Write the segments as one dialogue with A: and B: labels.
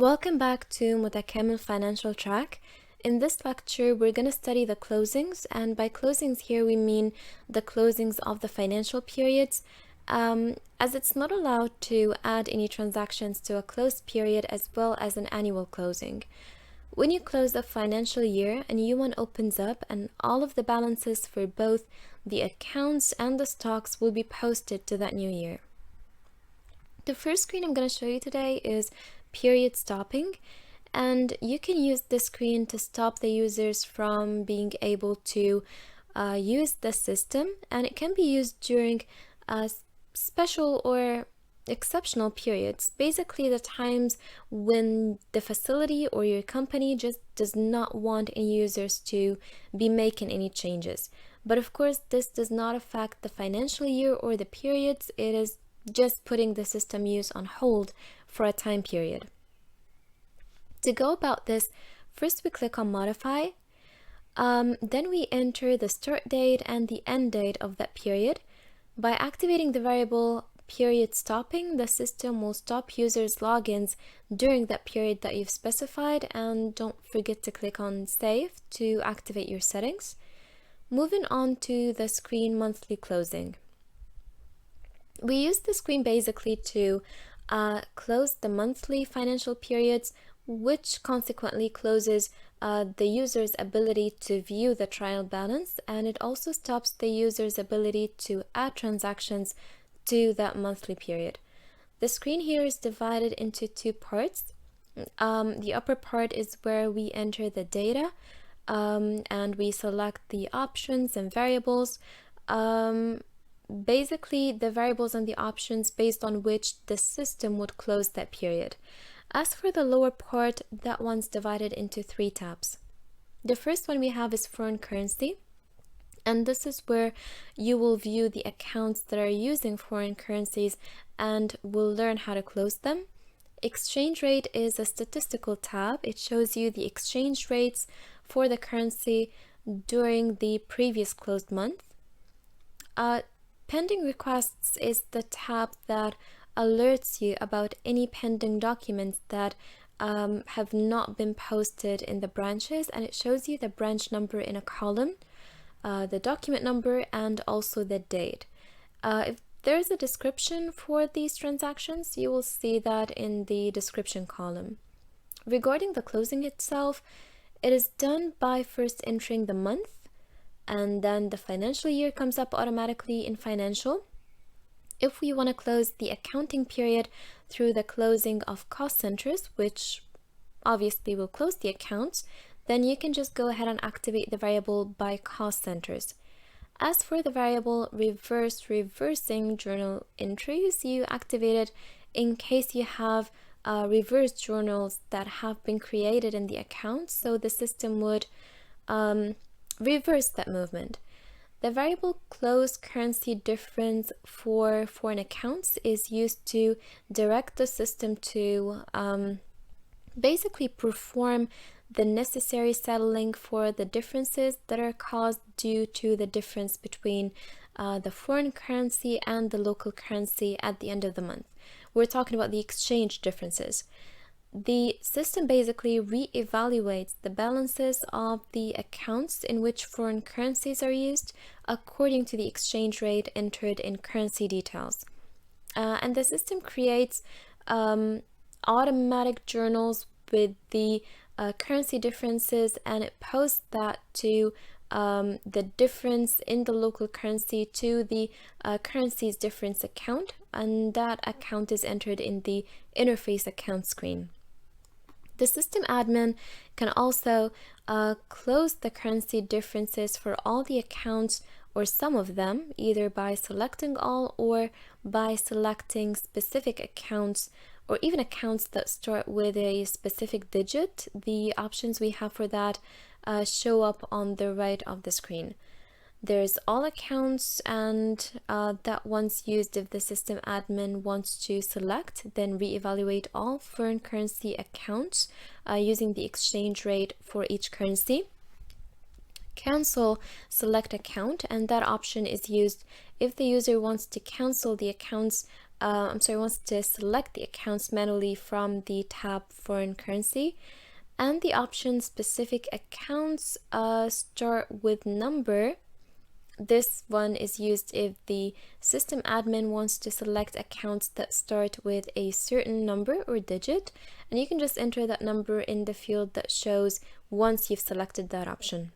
A: Welcome back to Motkamel Financial Track. In this lecture, we're going to study the closings, and by closings here we mean the closings of the financial periods, as it's not allowed to add any transactions to a closed period as well as an annual closing. When you close a financial year, a new one opens up and all of the balances for both the accounts and the stocks will be posted to that new year. The first screen I'm going to show you today is period stopping, and you can use this screen to stop the users from being able to use the system, and it can be used during special or exceptional periods, basically the times when the facility or your company just does not want any users to be making any changes. But of course, this does not affect the financial year or the periods. It is just putting the system use on hold for a time period. To go about this, first we click on modify, then we enter the start date and the end date of that period. By activating the variable period stopping, the system will stop users' logins during that period that you've specified, and don't forget to click on save to activate your settings. Moving on to the screen monthly closing. We use the screen basically to close the monthly financial periods, which consequently closes the user's ability to view the trial balance, and it also stops the user's ability to add transactions to that monthly period. The screen here is divided into two parts. The upper part is where we enter the data and we select the options and variables. Basically the variables and the options based on which the system would close that period. As for the lower part, that one's divided into three tabs. The first one we have is foreign currency, and this is where you will view the accounts that are using foreign currencies and will learn how to close them. Exchange rate is a statistical tab. It shows you the exchange rates for the currency during the previous closed month. Pending requests is the tab that alerts you about any pending documents that have not been posted in the branches, and it shows you the branch number in a column, the document number, and also the date. If there's a description for these transactions, you will see that in the description column. Regarding the closing itself, it is done by first entering the month, and then the financial year comes up automatically in financial. If we want to close the accounting period through the closing of cost centers, which obviously will close the accounts, then you can just go ahead and activate the variable by cost centers. As for the variable reversing journal entries, you activate it in case you have reverse journals that have been created in the account, so the system would reverse that movement. The variable close currency difference for foreign accounts is used to direct the system to basically perform the necessary settling for the differences that are caused due to the difference between the foreign currency and the local currency at the end of the month. We're talking about the exchange differences. The system basically re-evaluates the balances of the accounts in which foreign currencies are used according to the exchange rate entered in currency details. And the system creates automatic journals with the currency differences, and it posts that to the difference in the local currency to the currency's difference account, and that account is entered in the interface account screen. The system admin can also close the currency differences for all the accounts or some of them, either by selecting all or by selecting specific accounts, or even accounts that start with a specific digit. The options we have for that show up on the right of the screen. There's all accounts, and that once used if the system admin wants to select, then reevaluate all foreign currency accounts using the exchange rate for each currency. Cancel select account, and that option is used if the user wants to cancel the accounts wants to select the accounts manually from the tab foreign currency, and the option specific accounts start with number. This one is used if the system admin wants to select accounts that start with a certain number or digit, and you can just enter that number in the field that shows once you've selected that option.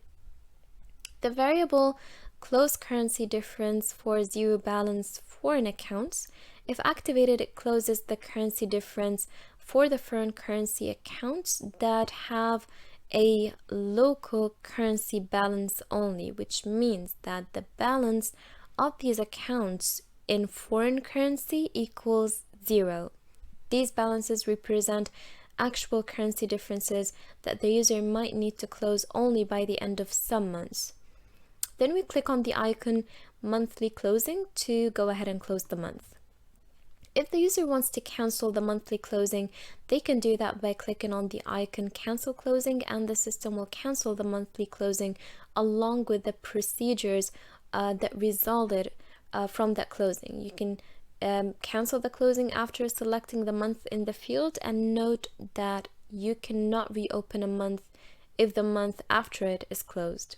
A: The variable close currency difference for zero balance foreign accounts. If activated, it closes the currency difference for the foreign currency accounts that have a local currency balance only, which means that the balance of these accounts in foreign currency equals 0. These balances represent actual currency differences that the user might need to close only by the end of some months. Then we click on the icon monthly closing to go ahead and close the month. If the user wants to cancel the monthly closing, they can do that by clicking on the icon cancel closing, and the system will cancel the monthly closing along with the procedures that resulted from that closing. You can cancel the closing after selecting the month in the field, and note that you cannot reopen a month if the month after it is closed.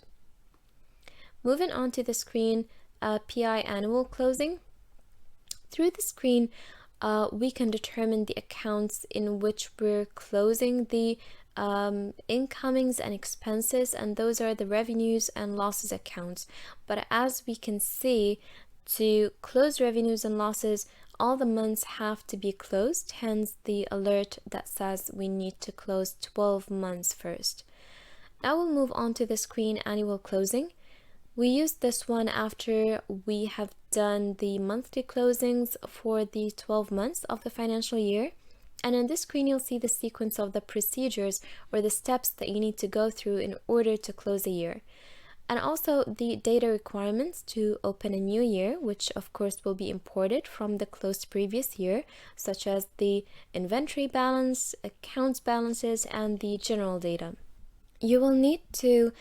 A: Moving on to the screen, PI annual closing. Through the screen, we can determine the accounts in which we're closing the incomings and expenses, and those are the revenues and losses accounts. But as we can see, to close revenues and losses, all the months have to be closed, hence the alert that says we need to close 12 months first. Now we'll move on to the screen annual closing. We use this one after we have done the monthly closings for the 12 months of the financial year. And in this screen, you'll see the sequence of the procedures or the steps that you need to go through in order to close a year. And also the data requirements to open a new year, which of course will be imported from the closed previous year, such as the inventory balance, accounts balances, and the general data. You will need to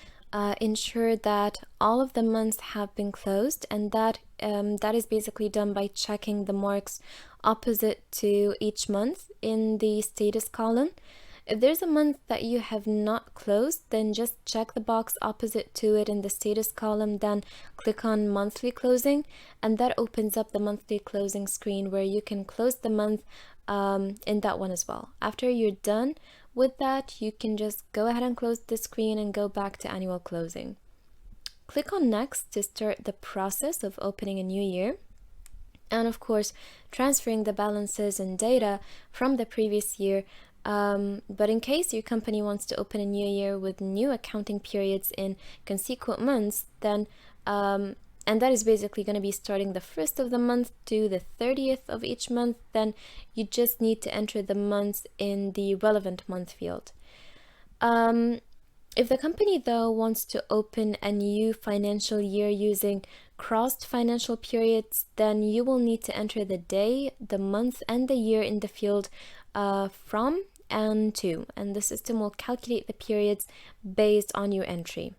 A: ensure that all of the months have been closed, and that is basically done by checking the marks opposite to each month in the status column. If there's a month that you have not closed, then just check the box opposite to it in the status column, then click on monthly closing, and that opens up the monthly closing screen where you can close the month in that one as well. After you're done with that, you can just go ahead and close the screen and go back to annual closing. Click on next to start the process of opening a new year, and of course transferring the balances and data from the previous year. But in case your company wants to open a new year with new accounting periods in consequent months, then and that is basically going to be starting the 1st of the month to the 30th of each month, then you just need to enter the months in the relevant month field. If the company though wants to open a new financial year using crossed financial periods, then you will need to enter the day, the month, and the year in the field from and to, and the system will calculate the periods based on your entry.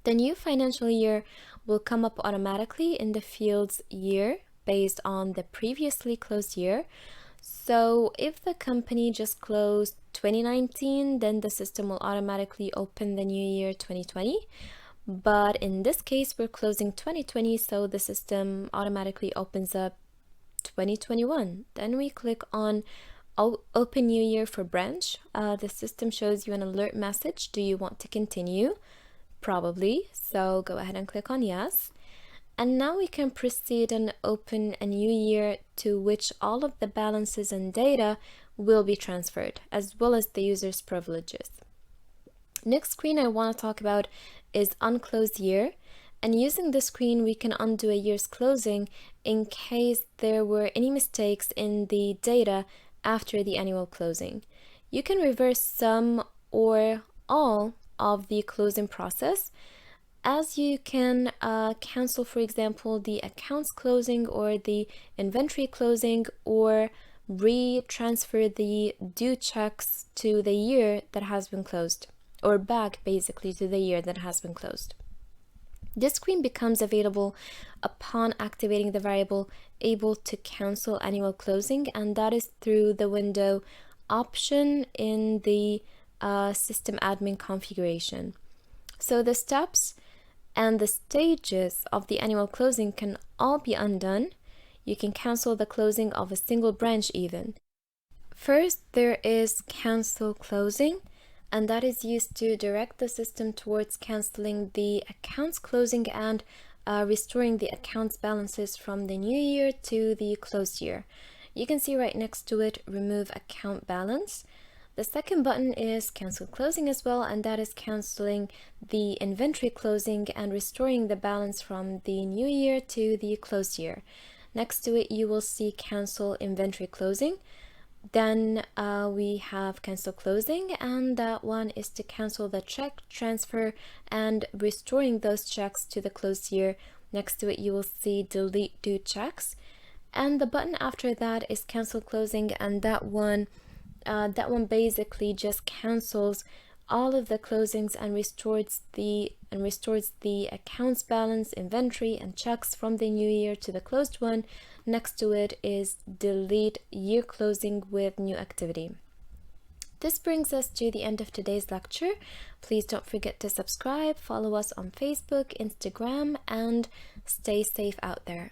A: The new financial year will come up automatically in the fields year based on the previously closed year. So if the company just closed 2019, then the system will automatically open the new year 2020. But in this case, we're closing 2020, so the system automatically opens up 2021. Then we click on Open New Year for branch. The system shows you an alert message. Do you want to continue? Probably, so go ahead and click on yes. And now we can proceed and open a new year to which all of the balances and data will be transferred, as well as the user's privileges. Next screen I want to talk about is Unclosed Year. And using this screen, we can undo a year's closing in case there were any mistakes in the data after the annual closing. You can reverse some or all of the closing process, as you can cancel, for example, the accounts closing or the inventory closing, or re-transfer the due checks to the year that has been closed, or back basically to the year that has been closed. This screen becomes available upon activating the variable able to cancel annual closing, and that is through the window option in the system admin configuration. So the steps and the stages of the annual closing can all be undone. You can cancel the closing of a single branch even. First, there is cancel closing, and that is used to direct the system towards canceling the accounts closing and restoring the accounts balances from the new year to the closed year. You can see right next to it, remove account balance. The second button is cancel closing as well, and that is canceling the inventory closing and restoring the balance from the new year to the closed year. Next to it, you will see cancel inventory closing. Then we have cancel closing, and that one is to cancel the check transfer and restoring those checks to the closed year. Next to it, you will see delete due checks, and the button after that is cancel closing, and that one basically just cancels all of the closings and restores the accounts balance, inventory, and checks from the new year to the closed one. Next to it is delete year closing with new activity. This brings us to the end of today's lecture. Please don't forget to subscribe, follow us on Facebook, Instagram, and stay safe out there.